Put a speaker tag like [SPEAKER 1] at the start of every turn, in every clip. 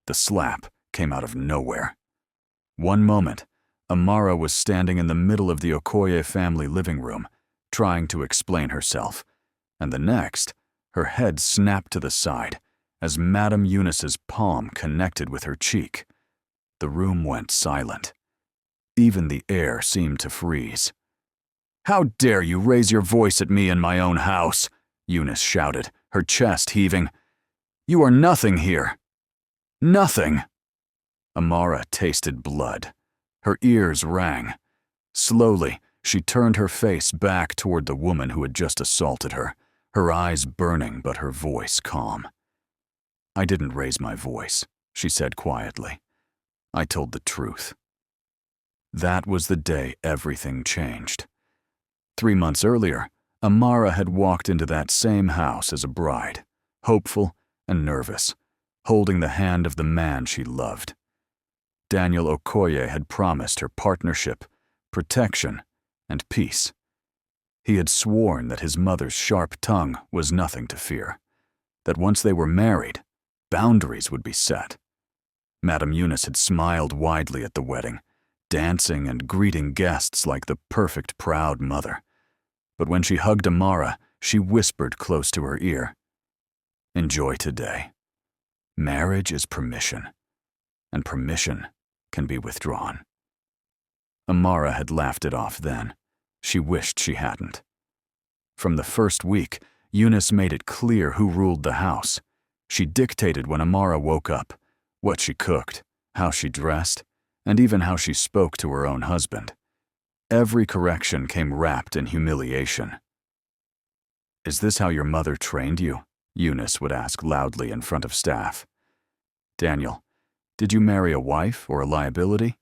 [SPEAKER 1] The slap came out of nowhere. One moment, Amara was standing in the middle of the Okoye family living room, trying to explain herself, and the next, her head snapped to the side as Madame Eunice's palm connected with her cheek. The room went silent. Even the air seemed to freeze. "How dare you raise your voice at me in my own house?" Eunice shouted, her chest heaving. "You are nothing here. Nothing." Amara tasted blood. Her ears rang. Slowly, she turned her face back toward the woman who had just assaulted her, her eyes burning but her voice calm. "I didn't raise my voice," she said quietly. "I told the truth." That was the day everything changed. 3 months earlier, Amara had walked into that same house as a bride, hopeful and nervous, holding the hand of the man she loved. Daniel Okoye had promised her partnership, protection, and peace. He had sworn that his mother's sharp tongue was nothing to fear, that once they were married, boundaries would be set. Madame Eunice had smiled widely at the wedding, dancing and greeting guests like the perfect proud mother. But when she hugged Amara, she whispered close to her ear, "Enjoy today. Marriage is permission, and permission can be withdrawn." Amara had laughed it off then. She wished she hadn't. From the first week, Eunice made it clear who ruled the house. She dictated when Amara woke up, what she cooked, how she dressed, and even how she spoke to her own husband. Every correction came wrapped in humiliation. "Is this how your mother trained you?" Eunice would ask loudly in front of staff. "Daniel, did you marry a wife or a liability?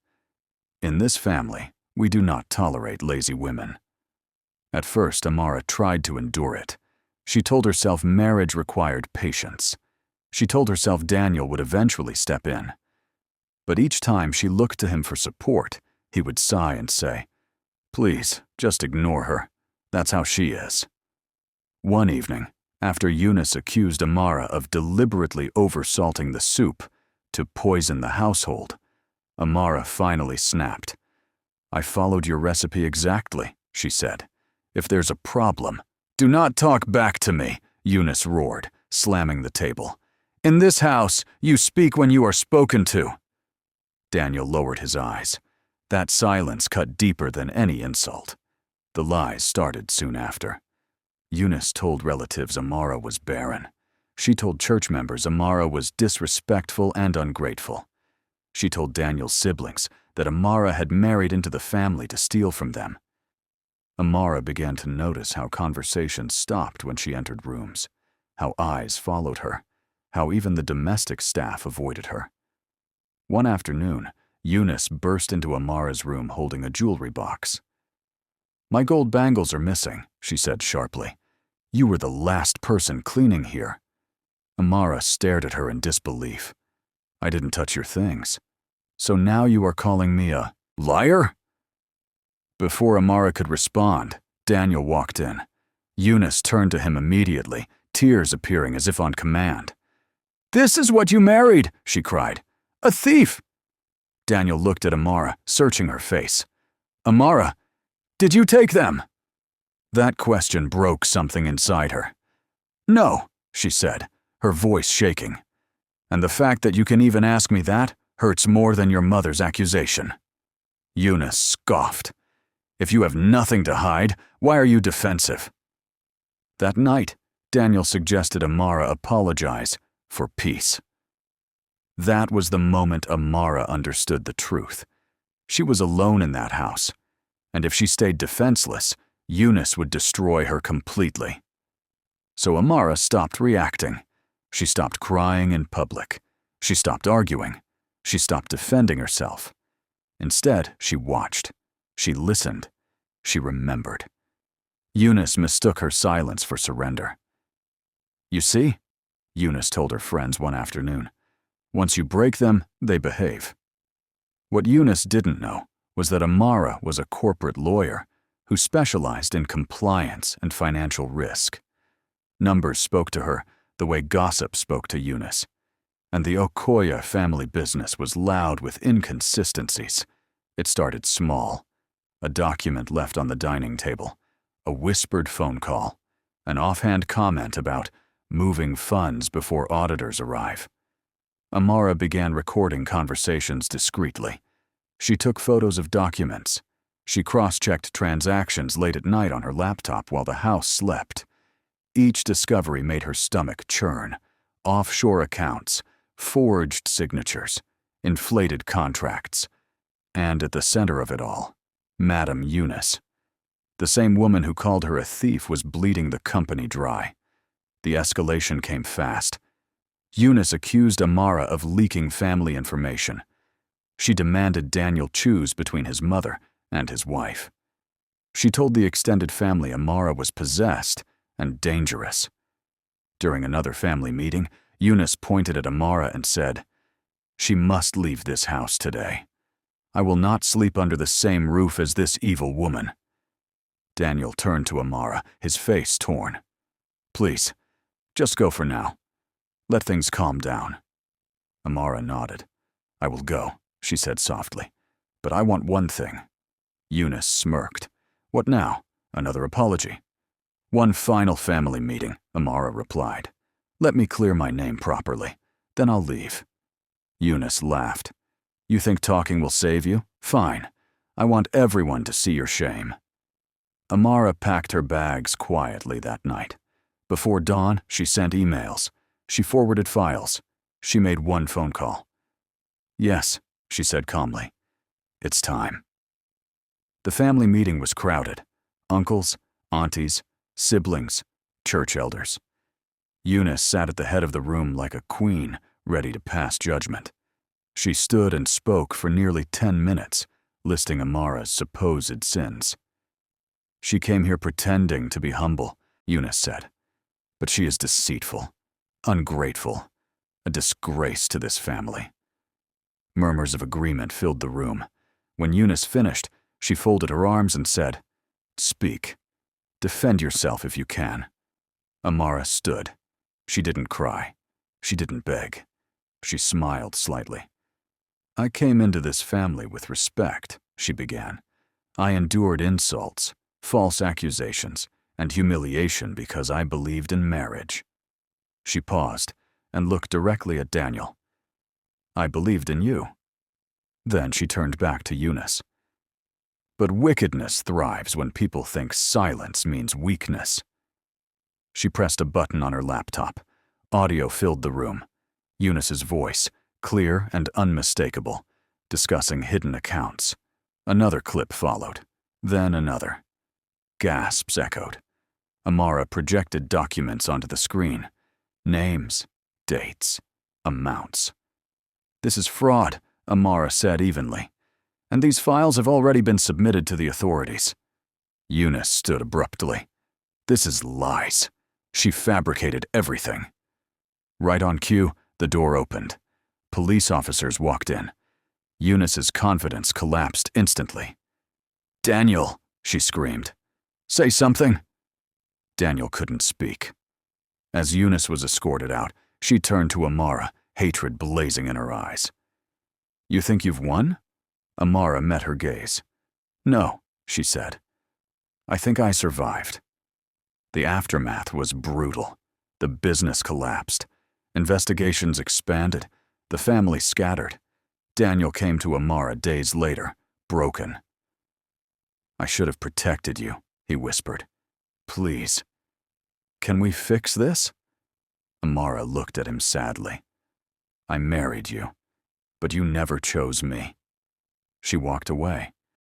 [SPEAKER 1] In this family, we do not tolerate lazy women." At first, Amara tried to endure it. She told herself marriage required patience. She told herself Daniel would eventually step in. But each time she looked to him for support, he would sigh and say, "Please, just ignore her. That's how she is." One evening, after Eunice accused Amara of deliberately oversalting the soup to poison the household, Amara finally snapped. "I followed your recipe exactly," she said. "If there's a problem—" "Do not talk back to me," Eunice roared, slamming the table. "In this house, you speak when you are spoken to." Daniel lowered his eyes. That silence cut deeper than any insult. The lies started soon after. Eunice told relatives Amara was barren. She told church members Amara was disrespectful and ungrateful. She told Daniel's siblings that Amara had married into the family to steal from them. Amara began to notice how conversations stopped when she entered rooms, how eyes followed her, how even the domestic staff avoided her. One afternoon, Eunice burst into Amara's room holding a jewelry box. "My gold bangles are missing," she said sharply. "You were the last person cleaning here." Amara stared at her in disbelief. "I didn't touch your things. So now you are calling me a liar?" Before Amara could respond, Daniel walked in. Eunice turned to him immediately, tears appearing as if on command. "This is what you married," she cried. "A thief!" Daniel looked at Amara, searching her face. "Amara, did you take them?" That question broke something inside her. "No," she said, her voice shaking. "And the fact that you can even ask me that hurts more than your mother's accusation." Eunice scoffed. "If you have nothing to hide, why are you defensive?" That night, Daniel suggested Amara apologize for peace. That was the moment Amara understood the truth. She was alone in that house, and if she stayed defenseless, Eunice would destroy her completely. So Amara stopped reacting. She stopped crying in public. She stopped arguing. She stopped defending herself. Instead, she watched. She listened. She remembered. Eunice mistook her silence for surrender. "You see," Eunice told her friends one afternoon, "once you break them, they behave." What Eunice didn't know was that Amara was a corporate lawyer who specialized in compliance and financial risk. Numbers spoke to her the way gossip spoke to Eunice, and the Okoye family business was loud with inconsistencies. It started small. A document left on the dining table, a whispered phone call, an offhand comment about moving funds before auditors arrive. Amara began recording conversations discreetly. She took photos of documents. She cross-checked transactions late at night on her laptop while the house slept. Each discovery made her stomach churn. Offshore accounts, forged signatures, inflated contracts. And at the center of it all, Madam Eunice. The same woman who called her a thief was bleeding the company dry. The escalation came fast. Eunice accused Amara of leaking family information. She demanded Daniel choose between his mother and his wife. She told the extended family Amara was possessed and dangerous. During another family meeting, Eunice pointed at Amara and said, "She must leave this house today. I will not sleep under the same roof as this evil woman." Daniel turned to Amara, his face torn. "Please, just go for now. Let things calm down." Amara nodded. "I will go," she said softly. "But I want one thing." Eunice smirked. "What now? Another apology?" "One final family meeting," Amara replied. "Let me clear my name properly. Then I'll leave." Eunice laughed. "You think talking will save you? Fine. I want everyone to see your shame." Amara packed her bags quietly that night. Before dawn, she sent emails. She forwarded files. She made one phone call. "Yes," she said calmly. "It's time." The family meeting was crowded. Uncles, aunties, siblings, church elders. Eunice sat at the head of the room like a queen, ready to pass judgment. She stood and spoke for nearly 10 minutes, listing Amara's supposed sins. "She came here pretending to be humble," Eunice said. "But she is deceitful, ungrateful, a disgrace to this family." Murmurs of agreement filled the room. When Eunice finished, she folded her arms and said, "Speak. Defend yourself if you can." Amara stood. She didn't cry. She didn't beg. She smiled slightly. "I came into this family with respect," she began. "I endured insults, false accusations, and humiliation because I believed in marriage." She paused and looked directly at Daniel. "I believed in you." Then she turned back to Eunice. "But wickedness thrives when people think silence means weakness." She pressed a button on her laptop. Audio filled the room. Eunice's voice, clear and unmistakable, discussing hidden accounts. Another clip followed, then another. Gasps echoed. Amara projected documents onto the screen. Names, dates, amounts. "This is fraud," Amara said evenly. "And these files have already been submitted to the authorities." Eunice stood abruptly. "This is lies. She fabricated everything." Right on cue, the door opened. Police officers walked in. Eunice's confidence collapsed instantly. "Daniel," she screamed. "Say something." Daniel couldn't speak. As Eunice was escorted out, she turned to Amara, hatred blazing in her eyes. "You think you've won?" Amara met her gaze. "No," she said. "I think I survived." The aftermath was brutal. The business collapsed. Investigations expanded. The family scattered. Daniel came to Amara days later, broken. "I should have protected you," he whispered. "Please. Can we fix this?" Amara looked at him sadly. "I married you, but you never chose me." She walked away.